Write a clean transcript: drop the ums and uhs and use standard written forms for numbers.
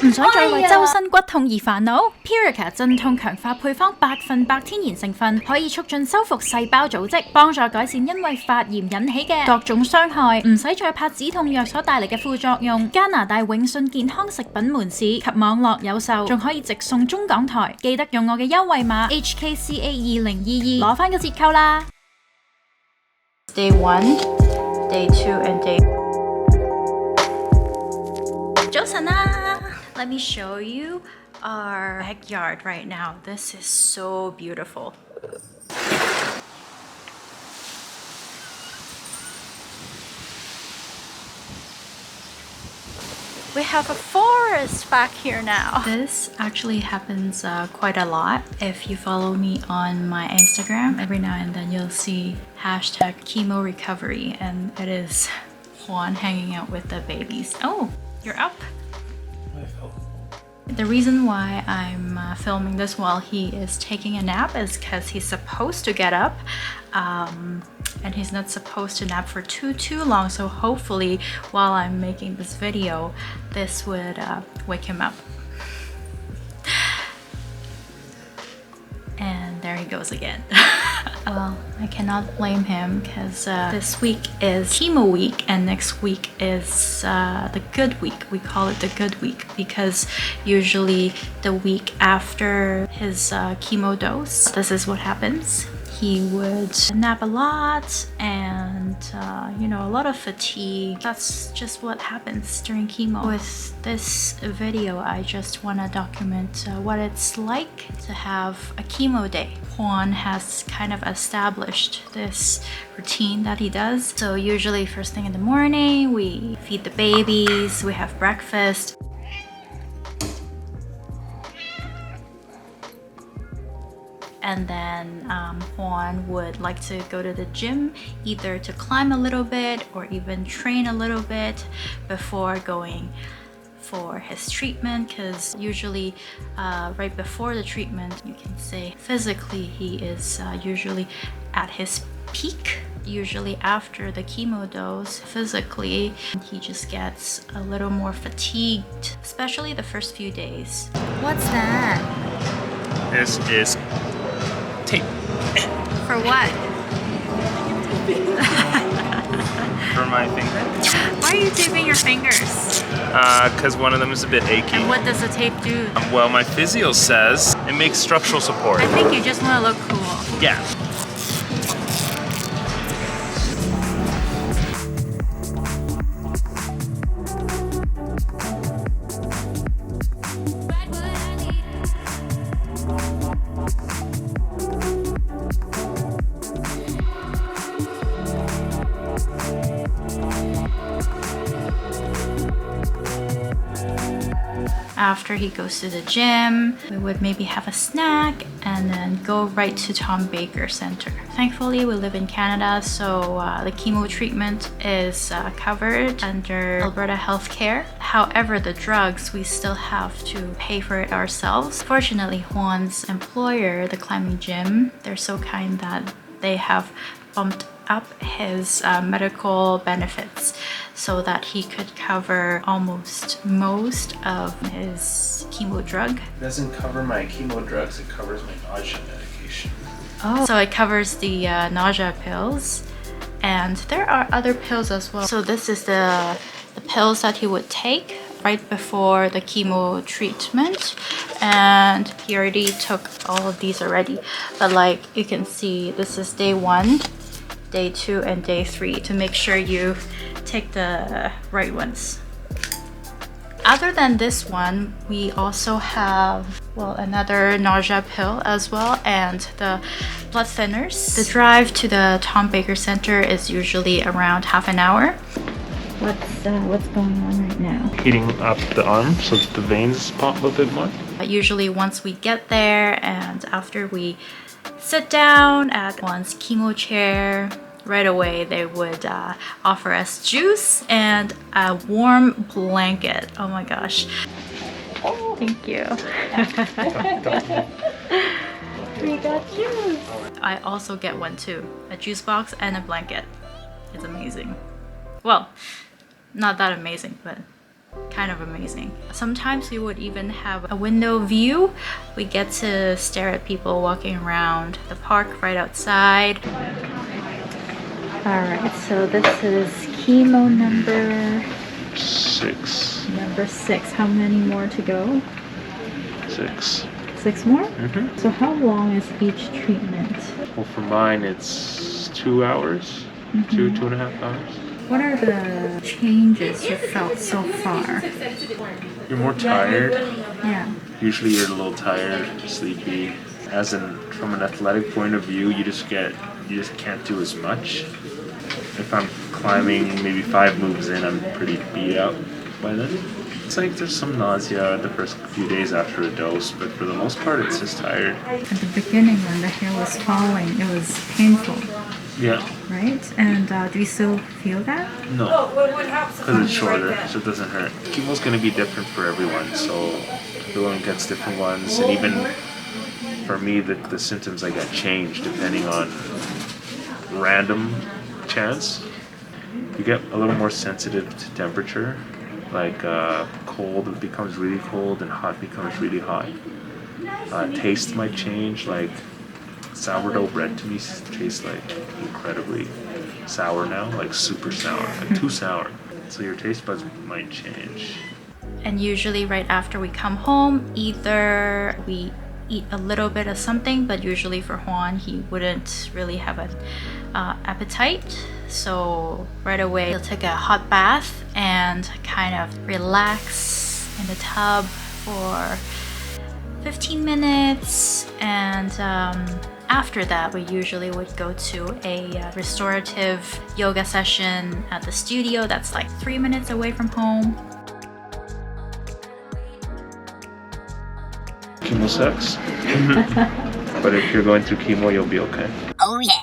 唔想再為周身骨痛而煩惱 ？Purica 鎮痛強化配方100%天然成分，可以促進修復細胞組織，幫助改善因為發炎引起嘅各種傷害，唔使再怕止痛藥所帶嚟嘅副作用。加拿大永信健康食品門市及網絡有售，仲可以直送中港台。記得用我嘅優惠碼 hkca2022攞返個折扣啦。Day 1, Day 2 and Day 早晨啊 Let me show you our backyard right now. This is so beautiful. We have a forest back here now. This actually happens quite a lot. If you follow me on my Instagram, every now and then you'll see hashtag Chemo Recovery, and it is Juan hanging out with the babies. Oh, you're up. The reason why I'm filming this while he is taking a nap is because he's supposed to get up and he's not supposed to nap for too long, so hopefully while I'm making this video this would wake him up. And there he goes again. Well, I cannot blame him because this week is chemo week and next week is the good week. We call it the good week because usually the week after his chemo dose, this is what happens. He would nap a lot and you know, a lot of fatigue. That's just what happens during chemo. With this video, I just want to document what it's like to have a chemo day. Juan has kind of established this routine that he does. So usually first thing in the morning, we feed the babies, we have breakfast. And then Juan would like to go to the gym, either to climb a little bit or even train a little bit before going for his treatment, because usually right before the treatment, you can say physically he is usually at his peak. Usually after the chemo dose, physically he just gets a little more fatigued, especially the first few days. What's that? This is tape. For what? For my finger. Why are you taping your fingers? Because one of them is a bit achy. And what does the tape do? Well, my physio says it makes structural support. I think you just want to look cool. Yeah. After he goes to the gym, we would maybe have a snack and then go right to Tom Baker Center. Thankfully, we live in Canada, so the chemo treatment is covered under Alberta Healthcare. However, the drugs, we still have to pay for it ourselves. Fortunately, Juan's employer, the climbing gym, they're so kind that they have bumped up his medical benefits so that he could cover almost most of his chemo drug. It doesn't cover my chemo drugs, it covers my nausea medication. Oh, so it covers the nausea pills, and there are other pills as well. So this is the pills that he would take right before the chemo treatment, and he already took all of these already. But like you can see, this is day 1, day 2, and day 3 to make sure you take the right ones. Other than this one, we also have, well, another nausea pill as well, and the blood thinners. The drive to the Tom Baker Center is usually around half an hour. What's going on right now? Heating up the arm so that the veins pop a bit more. Usually once we get there and after we sit down at Juan's chemo chair, right away they would offer us juice and a warm blanket. Oh my gosh. Oh, thank you. We got juice. I also get one too, a juice box and a blanket. It's amazing. Well, not that amazing, but kind of amazing. Sometimes we would even have a window view. We get to stare at people walking around the park right outside. Alright, so this is chemo number 6. Number 6. How many more to go? 6. 6 more? Mm-hmm. So how long is each treatment? Well, for mine, it's 2 hours. 2.5 hours. What are the changes you felt so far? You're more tired. Yeah. Usually you're a little tired, sleepy. From an athletic point of view, you just can't do as much. If I'm climbing maybe 5 moves in, I'm pretty beat out by then. It's like there's some nausea the first few days after a dose, but for the most part, it's just tired. At the beginning, when the hair was falling, it was painful. Yeah. Right? And do you still feel that? No, because it's shorter, so it doesn't hurt. Chemo's going to be different for everyone, so everyone gets different ones. And even for me, the symptoms I got changed depending on random chance. You get a little more sensitive to temperature, like cold becomes really cold and hot becomes really hot. Taste might change, like sourdough bread to me tastes like incredibly sour now, like super sour, like too sour. So your taste buds might change. And usually right after we come home, either we eat a little bit of something, but usually for Juan, he wouldn't really have an appetite. So right away, he'll take a hot bath and kind of relax in the tub for 15 minutes. And after that, we usually would go to a restorative yoga session at the studio that's like 3 minutes away from home. Chemo sucks. But if you're going through chemo, you'll be okay. Oh yeah.